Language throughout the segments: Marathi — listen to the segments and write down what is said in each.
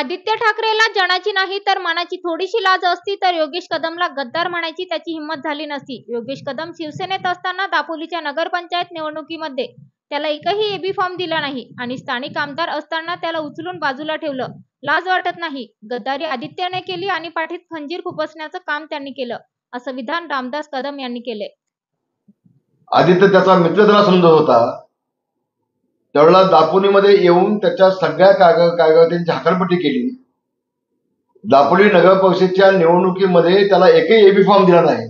आदित्य ठाकरेला जनाची नाही तर मनाची थोडीशी लाज असती तर योगेश कदमला गद्दार म्हणायची त्याची हिंमत झाली नसती। योगेश कदम शिवसेनेत असताना दापोलीच्या नगरपंचायत निवडणुकीमध्ये त्याला एकही एबी फॉर्म दिला नाही आणि स्थानिक आमदार असताना त्याला उचलून बाजूला ठेवलं। लाज वाटत नाही? गद्दारी आदित्यने केली आणि पाठीत खंजीर खुपसण्याचं काम त्यांनी केलं, असं विधान रामदास कदम यांनी केले। आदित्य त्याचा मित्र त्याला समजत होता, त्यावेळेला दापोलीमध्ये येऊन त्याच्या सगळ्या कागदांची हकालपट्टी केली। दापोली नगर परिषदेच्या निवडणुकीमध्ये त्याला एकही एबी फॉर्म दिला नाही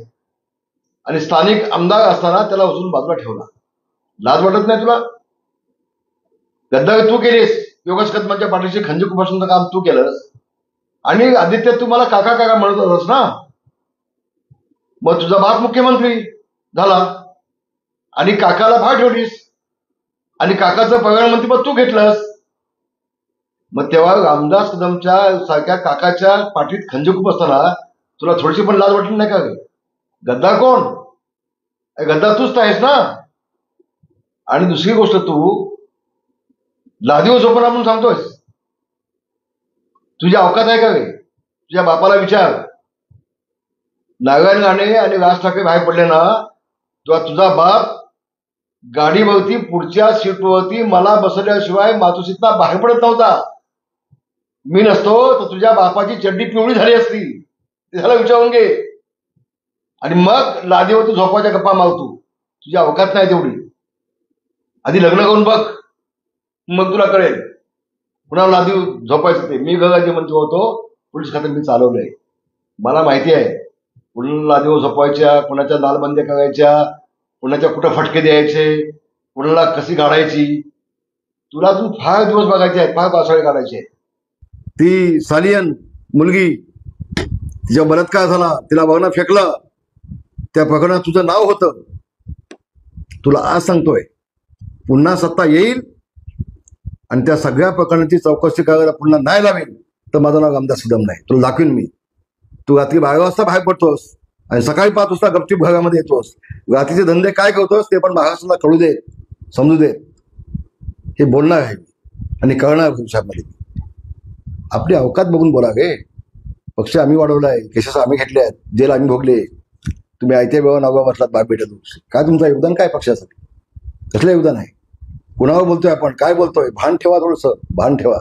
आणि स्थानिक आमदार असताना त्याला उचलून बाजूला ठेवला। लाज वाटत नाही तुला? गद्दारी तू केलीस, योगेश कदमांच्या पाठीशी खंजीर खुपसण्याचं काम तू केलंस आणि आदित्य तू मला काका काका म्हणत होतास ना। मग तुझा बाप मुख्यमंत्री झाला आणि काकाला भाग ठेवलीस आणि काकाचं प्रधानमंत्रीपद तू घेतलंस। मग तेव्हा रामदास कदमच्या सारख्या काकाच्या पाठीत खंजीर खुपसताना तुला थोडीशी पण लाज वाटली नाही का? गद्दार कोण? गद्दार तूच आहेस ना। आणि दुसरी गोष्ट, तू लादीवर झोपला म्हणून सांगतोयस, तुझी अवकात आहे का रे? तुझ्या बापाला विचार। नारायण राणे आणि राज ठाकरे बाहेर पडले ना, तेव्हा तुझा बाप गाडीवरती पुढच्या सीटवरती मला बसवल्याशिवाय मातोश्रीतनं बाहेर पडत नव्हता। मी नसतो तर तुझ्या बापाची चड्डी पिवळी झाली असती, त्याला विचारून घे। आणि मग लादीवरती झोपायच्या गप्पा मारतो, तुझी अवकात नाही तेवढी। आधी लग्न करून बघ, मग तुला कळेल पुन्हा लादी झोपायचं ते। मी गृहराज्य मंत्री होतो, पोलीस खातं मी चालवलंय, मला माहिती आहे कुणाला लादीवर झोपायच्या, कुणाच्या नालबंद्या करायच्या, कुणाच्या कुठं फटके द्यायचे, कुणाला कशी काढायची। तुला अजून फार दिवस बघायचे आहेत, फार पावसाळे काढायचे आहेत। ती सालियन मुलगी, तिच्या बलात्कार झाला, तिला बघणं फेकलं, त्या प्रकरणात तुझं नाव होतं। तुला आज सांगतोय, पुन्हा सत्ता येईल आणि त्या सगळ्या प्रकरणाची चौकशी करायला पुन्हा नाही लावेल तर माझं नाव रामदास कदम नाही। तुला दाखवीन मी। तू रात्री 12 वाजता बाहेर पडतोस आणि सकाळी 5 वाजता गपचूप घरामध्ये येतोस। रात्रीचे धंदे काय करतोस ते पण महाराष्ट्राला कळू दे, समजू दे। हे बोलणार आहे आणि कळणार भविष्यामध्ये। आपली अवकात बघून बोला रे। पक्ष आम्ही वाढवलाय, केसेस आम्ही घेतले आहेत, जेल आम्ही भोगले। तुम्ही आयत्या वेळा 9व्या वर्षात बाहेर भेटत काय? तुमचं योगदान काय पक्षासाठी? कसलं योगदान आहे? कुणावर बोलतोय आपण? काय बोलतोय? भान ठेवा, थोडंसं भान ठेवा।